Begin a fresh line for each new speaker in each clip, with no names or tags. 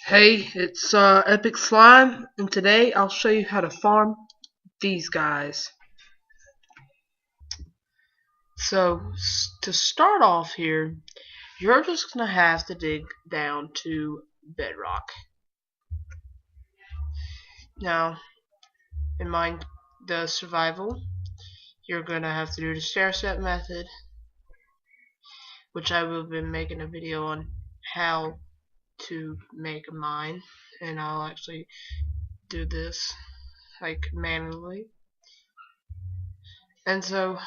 Hey, it's Epic Slime, and today I'll show you how to farm these guys. So, to start off here, you're just gonna have to dig down to bedrock. Now, in the survival, you're gonna have to do the stair step method, which I will be making a video on how to make a mine, and I'll actually do this like manually. And so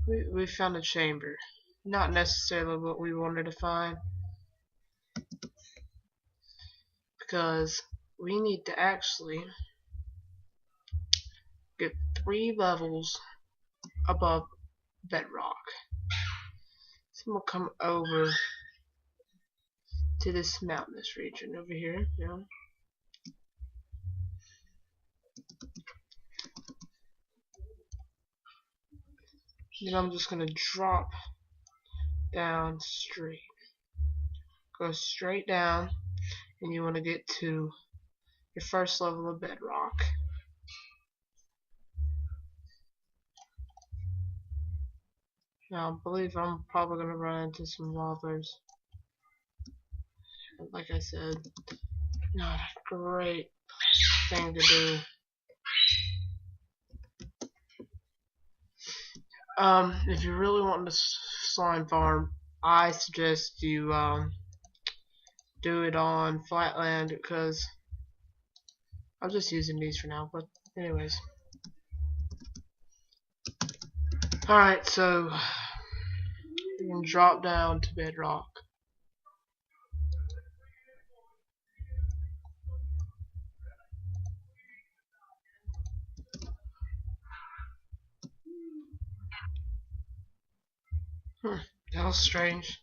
we found a chamber. Not necessarily what we wanted to find, because we need to actually get 3 levels above bedrock. So we'll come over to this mountainous region over here. Then I'm just going to drop down straight. Go straight down, and you want to get to your first level of bedrock. Now, I believe I'm probably going to run into some lavas. Like I said, not a great thing to do. If you really want to slime farm, I suggest you do it on flatland, because I'm just using these for now. But anyways, alright, so you can drop down to bedrock. That was strange.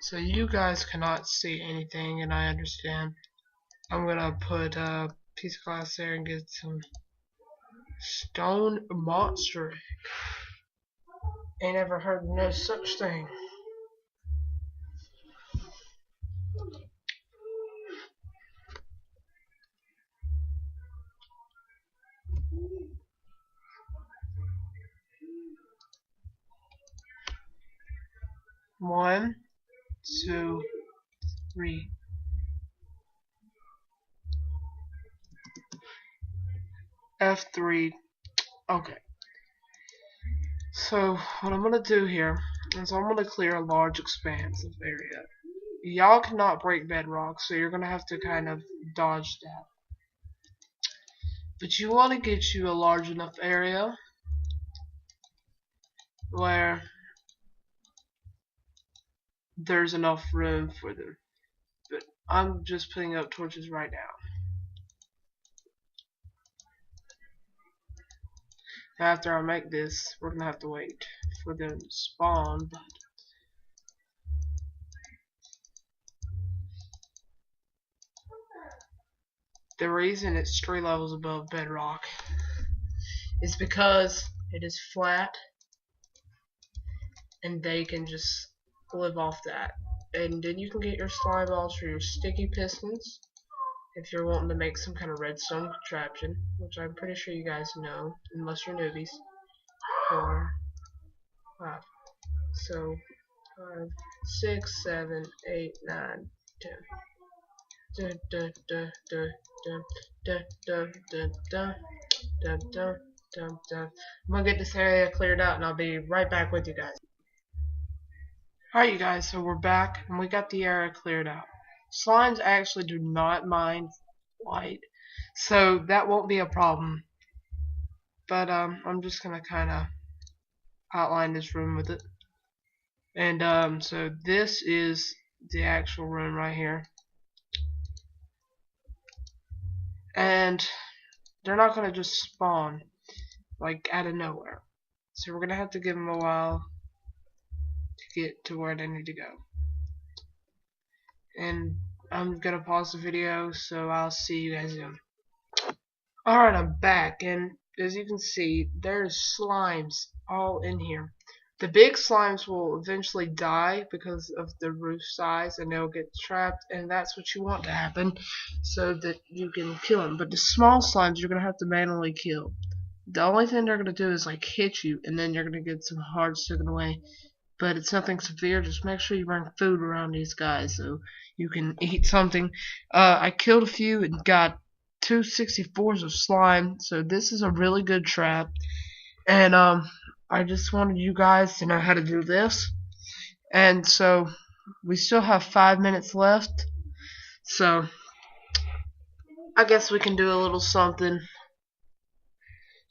So you guys cannot see anything, and I understand. I'm gonna put a piece of glass there and get some stone monster. Ain't ever heard of no such thing. One, 2, 3. F3. Okay. So what I'm gonna do here is I'm gonna clear a large expanse of area. Y'all cannot break bedrock, so you're gonna have to kind of dodge that. But you want to get you a large enough area where there's enough room for them. But I'm just putting up torches right now. After I make this, we're gonna have to wait for them to spawn. But the reason it's 3 levels above bedrock is because it is flat, and they can just live off that. And then you can get your slime balls for your sticky pistons if you're wanting to make some kind of redstone contraption, which I'm pretty sure you guys know, unless you're newbies. 4, 5. So 5, 6, 7, 8, 9, 10. Dun, dun, dun, dun, dun, dun, dun, dun, dun, dun, dun, dun, dun. I'm gonna get this area cleared out, and I'll be right back with you guys. Alright, you guys, so we're back, and we got the area cleared out. Slimes actually do not mind light, so that won't be a problem. But I'm just gonna kind of outline this room with it. And so this is the actual room right here. And they're not gonna just spawn like out of nowhere. So we're gonna have to give them a while to get to where they need to go. And I'm gonna pause the video, so I'll see you guys soon. Alright, I'm back, and as you can see, there's slimes all in here. The big slimes will eventually die because of the roof size, and they'll get trapped, and that's what you want to happen, so that you can kill them. But the small slimes you're gonna have to manually kill. The only thing they're gonna do is like hit you, and then you're gonna get some hearts taken away. But it's nothing severe. Just make sure you bring food around these guys so you can eat something. I killed a few and got 264s of slime, so this is a really good trap. And I just wanted you guys to know how to do this. And so we still have 5 minutes left, so I guess we can do a little something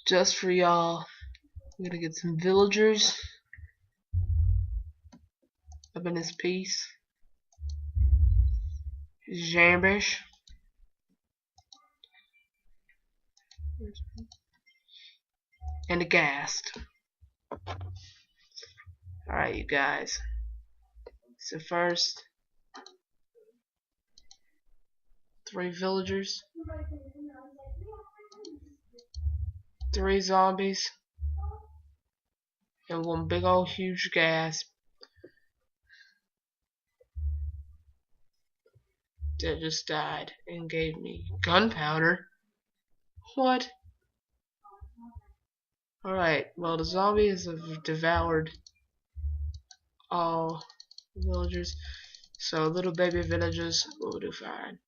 just for y'all. I'm gonna get some villagers up in this piece. Jambish. And a ghast. Alright, you guys. So first, 3 villagers, 3 zombies, and 1 big old huge ghast that just died and gave me gunpowder. What? Alright, well, the zombies have devoured all villagers, so little baby villagers will do fine.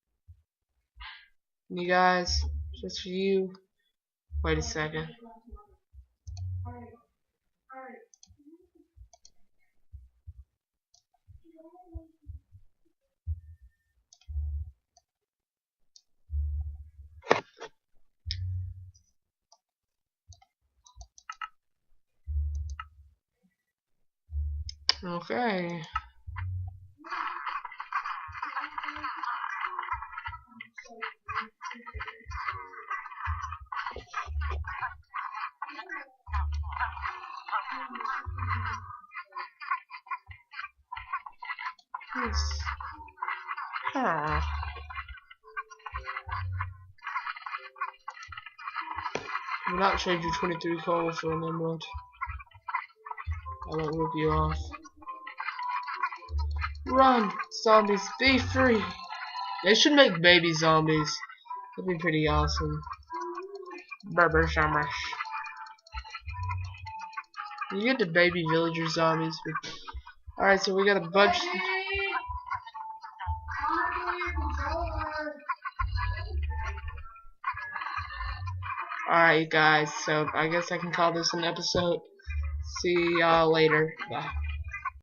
And you guys, just for you, wait a second. Okay. Yes. Ah. Do not trade your 23 coal for an emerald. I won't rip you off. Run, zombies, be free. They should make baby zombies. That'd be pretty awesome. Berber Shamash. You get the baby villager zombies. Alright, so we got a bunch. Alright, guys, so I guess I can call this an episode. See y'all later. Bye.